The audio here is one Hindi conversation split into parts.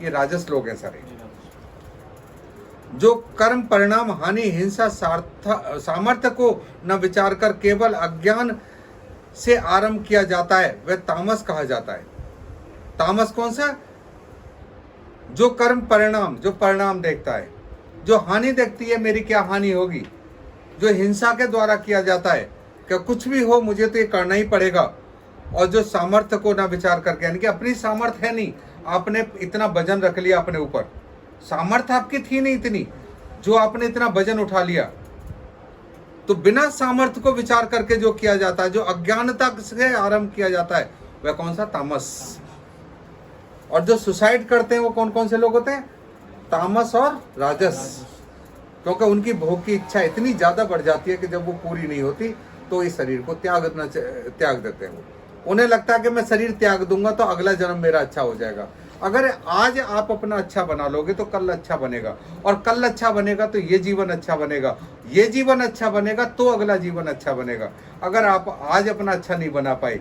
ये राजस लोग हैं सारे। जो कर्म परिणाम हानि हिंसा सामर्थ्य को न विचार कर केवल अज्ञान से आरंभ किया जाता है वह तामस कहा जाता है। तामस कौन सा? जो कर्म परिणाम, जो परिणाम देखता है, जो हानि देखती है मेरी क्या हानि होगी, जो हिंसा के द्वारा किया जाता है कि कुछ भी हो मुझे तो ये करना ही पड़ेगा, और जो सामर्थ्य को ना विचार करके, यानी कि अपनी सामर्थ्य है नहीं, आपने इतना वजन रख लिया अपने ऊपर, सामर्थ्य आपकी थी नहीं इतनी जो आपने इतना वजन उठा लिया, तो बिना सामर्थ्य को विचार करके जो किया जाता है, जो अज्ञानता से आरंभ किया जाता है, वह कौन सा? तामस। और जो सुसाइड करते हैं वो कौन कौन से लोग होते हैं? तामस और राजस। क्योंकि उनकी भोग की इच्छा इतनी ज्यादा बढ़ जाती है कि जब वो पूरी नहीं होती तो इस शरीर को त्याग देते हैं। वो उन्हें लगता है कि मैं शरीर त्याग दूंगा तो अगला जन्म मेरा अच्छा हो जाएगा। अगर आज आप अपना अच्छा बना लोगे तो कल अच्छा बनेगा, और कल अच्छा बनेगा तो ये जीवन अच्छा बनेगा, ये जीवन अच्छा बनेगा तो अगला जीवन अच्छा बनेगा। अगर आप आज अपना अच्छा नहीं बना पाए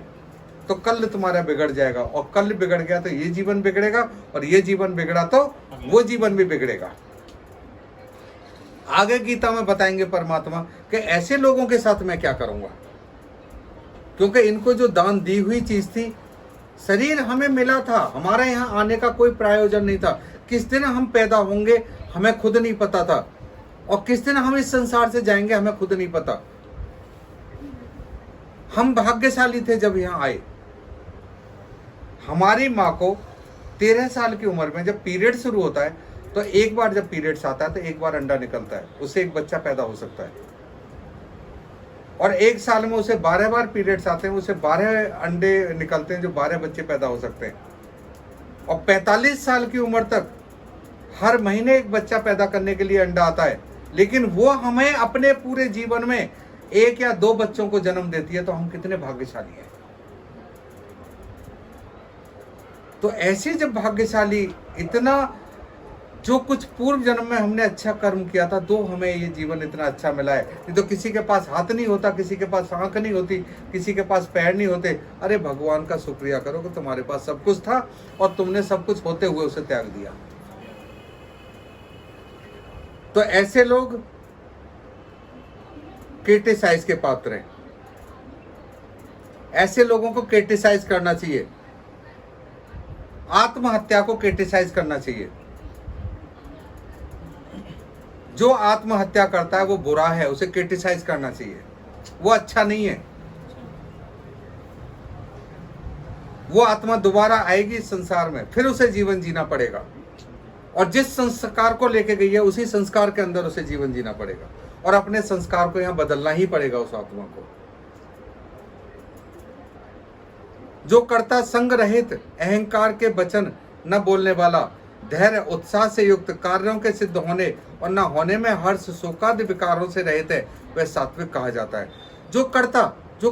तो कल तुम्हारा बिगड़ जाएगा, और कल बिगड़ गया तो ये जीवन बिगड़ेगा, और ये जीवन बिगड़ा तो वो जीवन भी बिगड़ेगा। आगे गीता में बताएंगे परमात्मा कि ऐसे लोगों के साथ मैं क्या करूंगा, क्योंकि इनको जो दान दी हुई चीज थी, शरीर हमें मिला था, हमारे यहाँ आने का कोई प्रायोजन नहीं था। किस दिन हम पैदा होंगे हमें खुद नहीं पता था, और किस दिन हम इस संसार से जाएंगे हमें खुद नहीं पता। हम भाग्यशाली थे जब यहाँ आए। हमारी माँ को 13 साल की उम्र में जब पीरियड शुरू होता है, तो एक बार जब पीरियड्स आता है तो एक बार अंडा निकलता है, उससे एक बच्चा पैदा हो सकता है। और एक साल में उसे 12 बार पीरियड्स आते हैं, उसे 12 अंडे निकलते हैं, जो 12 बच्चे पैदा हो सकते हैं। और 45 साल की उम्र तक हर महीने एक बच्चा पैदा करने के लिए अंडा आता है, लेकिन वो हमें अपने पूरे जीवन में 1 या 2 बच्चों को जन्म देती है। तो हम कितने भाग्यशाली हैं। तो ऐसे जब भाग्यशाली, इतना जो कुछ पूर्व जन्म में हमने अच्छा कर्म किया था, तो हमें ये जीवन इतना अच्छा मिला है। नहीं तो किसी के पास हाथ नहीं होता, किसी के पास आंख नहीं होती, किसी के पास पैर नहीं होते। अरे भगवान का शुक्रिया करो कि तुम्हारे पास सब कुछ था और तुमने सब कुछ होते हुए उसे त्याग दिया। तो ऐसे लोग क्रिटिसाइज के पात्र हैं। ऐसे लोगों को क्रिटिसाइज करना चाहिए, आत्महत्या को क्रिटिसाइज करना चाहिए। जो आत्महत्या करता है वो बुरा है, उसे क्रिटिसाइज करना चाहिए, वो अच्छा नहीं है। वो आत्मा दोबारा आएगी इस संसार में, फिर उसे जीवन जीना पड़ेगा, और जिस संस्कार को लेके गई है उसी संस्कार के अंदर उसे जीवन जीना पड़ेगा, और अपने संस्कार को यहां बदलना ही पड़ेगा उस आत्मा को। जो कर्ता संग रहित, अहंकार के वचन न बोलने वाला, धैर्य उत्साह से युक्त, कार्यों के सिद्ध होने और न होने में हर्ष शोकादि विकारों से रहित है, वह सात्विक कहा जाता है। जो कर्ता, जो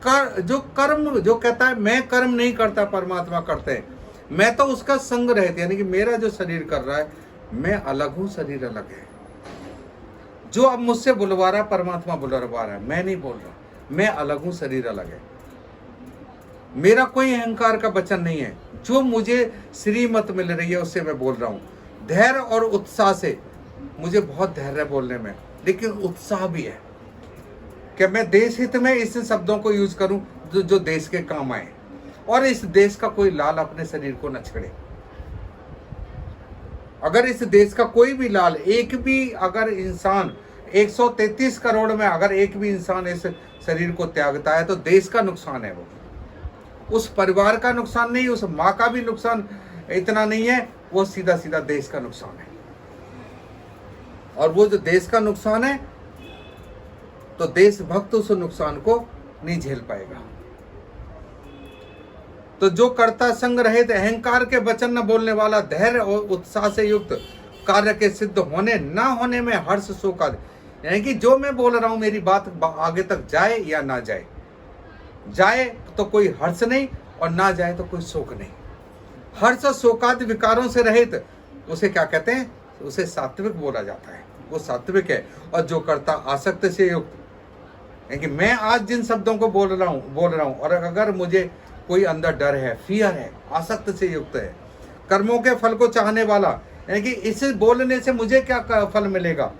कर्म, जो कहता है मैं कर्म नहीं करता, परमात्मा करते हैं, मैं तो उसका संग रहित, यानी कि मेरा जो शरीर कर रहा है, मैं अलग हूं, शरीर अलग है। जो अब मुझसे बुलवा रहा, परमात्मा बुलवा रहा है, मैं नहीं बोल रहा, मैं अलग हूं, शरीर अलग है। मेरा कोई अहंकार का वचन नहीं है, जो मुझे श्रीमत मिल रही है उससे मैं बोल रहा हूं। धैर्य और उत्साह से, मुझे बहुत धैर्य बोलने में, लेकिन उत्साह भी है कि मैं देश हित में इस शब्दों को यूज करूं जो देश के काम आए, और इस देश का कोई लाल अपने शरीर को न छेड़े। अगर इस देश का कोई भी लाल, एक भी अगर इंसान, 133 करोड़ में अगर एक भी इंसान इस शरीर को त्यागता है तो देश का नुकसान है। वो उस परिवार का नुकसान नहीं, उस माँ का भी नुकसान इतना नहीं है, वो सीधा सीधा देश का नुकसान है। और वो जो देश का नुकसान है, तो देशभक्त उस नुकसान को नहीं झेल पाएगा। तो जो कर्ता संग रहित, अहंकार के वचन न बोलने वाला, धैर्य और उत्साह से युक्त, कार्य के सिद्ध होने ना होने में हर्ष शोक, यानी कि जो मैं बोल रहा हूं मेरी बात आगे तक जाए या ना जाए, जाए तो कोई हर्ष नहीं और ना जाए तो कोई शोक नहीं। हर्ष शोकादि विकारों से रहित, उसे क्या कहते हैं? उसे सात्विक बोला जाता है, वो सात्विक है। और जो कर्ता आसक्त से युक्त, यानी कि मैं आज जिन शब्दों को बोल रहा हूं, और अगर मुझे कोई अंदर डर है, फियर है, आसक्त से युक्त है, कर्मों के फल को चाहने वाला, यानी कि इसे बोलने से मुझे क्या फल मिलेगा,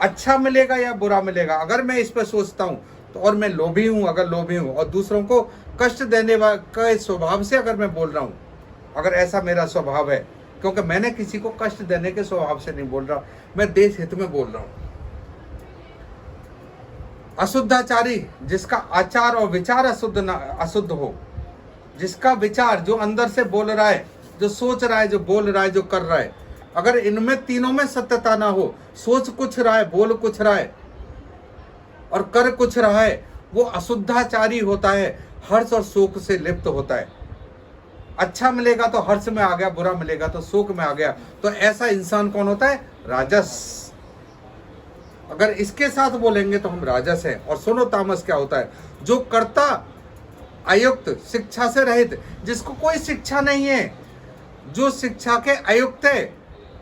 अच्छा मिलेगा या बुरा मिलेगा। अगर मैं इस पर सोचता हूँ तो, और मैं लोभी हूँ, अगर लोभी हूँ और दूसरों को कष्ट देने के स्वभाव से अगर मैं बोल रहा हूँ, अगर ऐसा मेरा स्वभाव है, क्योंकि मैंने किसी को कष्ट देने के स्वभाव से नहीं बोल रहा, मैं देश हित में बोल रहा हूँ। अशुद्धाचारी, जिसका आचार और विचार अशुद्ध हो, जिसका विचार जो अंदर से बोल रहा है, जो सोच रहा है, जो बोल रहा है, जो कर रहा है, अगर इनमें तीनों में सत्यता ना हो, सोच कुछ रहा है, बोल कुछ रहा है और कर कुछ रहा है, वो अशुद्धाचारी होता है, हर्ष और शोक से लिप्त होता है। अच्छा मिलेगा तो हर्ष में आ गया, बुरा मिलेगा तो शोक में आ गया। तो ऐसा इंसान कौन होता है? राजस। अगर इसके साथ बोलेंगे तो हम राजस हैं। और सुनो तामस क्या होता है? जो कर्ता अयुक्त, शिक्षा से रहित, जिसको कोई शिक्षा नहीं है, जो शिक्षा के अयुक्त है,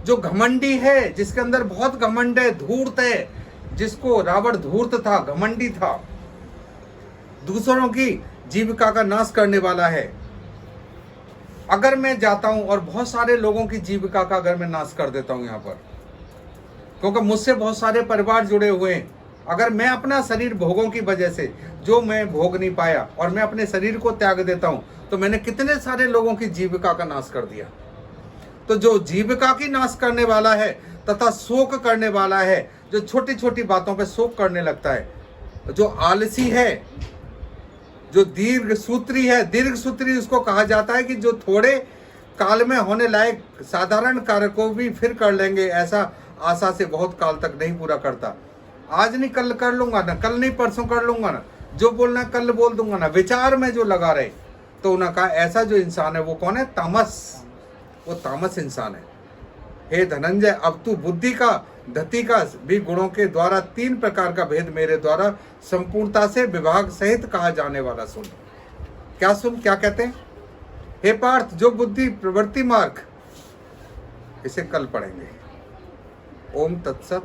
जो घमंडी है, जिसके अंदर बहुत घमंड है, धूर्त है, जिसको रावण धूर्त था, घमंडी था, दूसरों की जीविका का नाश करने वाला है। अगर मैं जाता हूं और बहुत सारे लोगों की जीविका का अगर मैं नाश कर देता हूं यहाँ पर, क्योंकि मुझसे बहुत सारे परिवार जुड़े हुए हैं, अगर मैं अपना शरीर भोगों की वजह से जो मैं भोग नहीं पाया और मैं अपने शरीर को त्याग देता हूं, तो मैंने कितने सारे लोगों की जीविका का नाश कर दिया। तो जो जीविका की नाश करने वाला है तथा शोक करने वाला है, जो छोटी छोटी बातों पे शोक करने लगता है, जो आलसी है, जो दीर्घ सूत्री है, दीर्घ सूत्री उसको कहा जाता है कि जो थोड़े काल में होने लायक साधारण कार्य को भी फिर कर लेंगे, ऐसा आशा से बहुत काल तक नहीं पूरा करता। आज नहीं कल कर लूंगा ना, कल नहीं परसों कर लूंगा ना, जो बोलना है कल बोल दूंगा ना, विचार में जो लगा रहे। तो उन्होंने कहा ऐसा जो इंसान है वो कौन है? तामस। वो तामस इंसान है। हे धनंजय, अब तू बुद्धि का, धति का भी गुणों के द्वारा 3 प्रकार का भेद मेरे द्वारा संपूर्णता से विभाग सहित कहा जाने वाला सुन। क्या सुन? क्या कहते हैं? हे पार्थ, जो बुद्धि प्रवृत्ति मार्ग, इसे कल पढ़ेंगे। ओम तत्सत।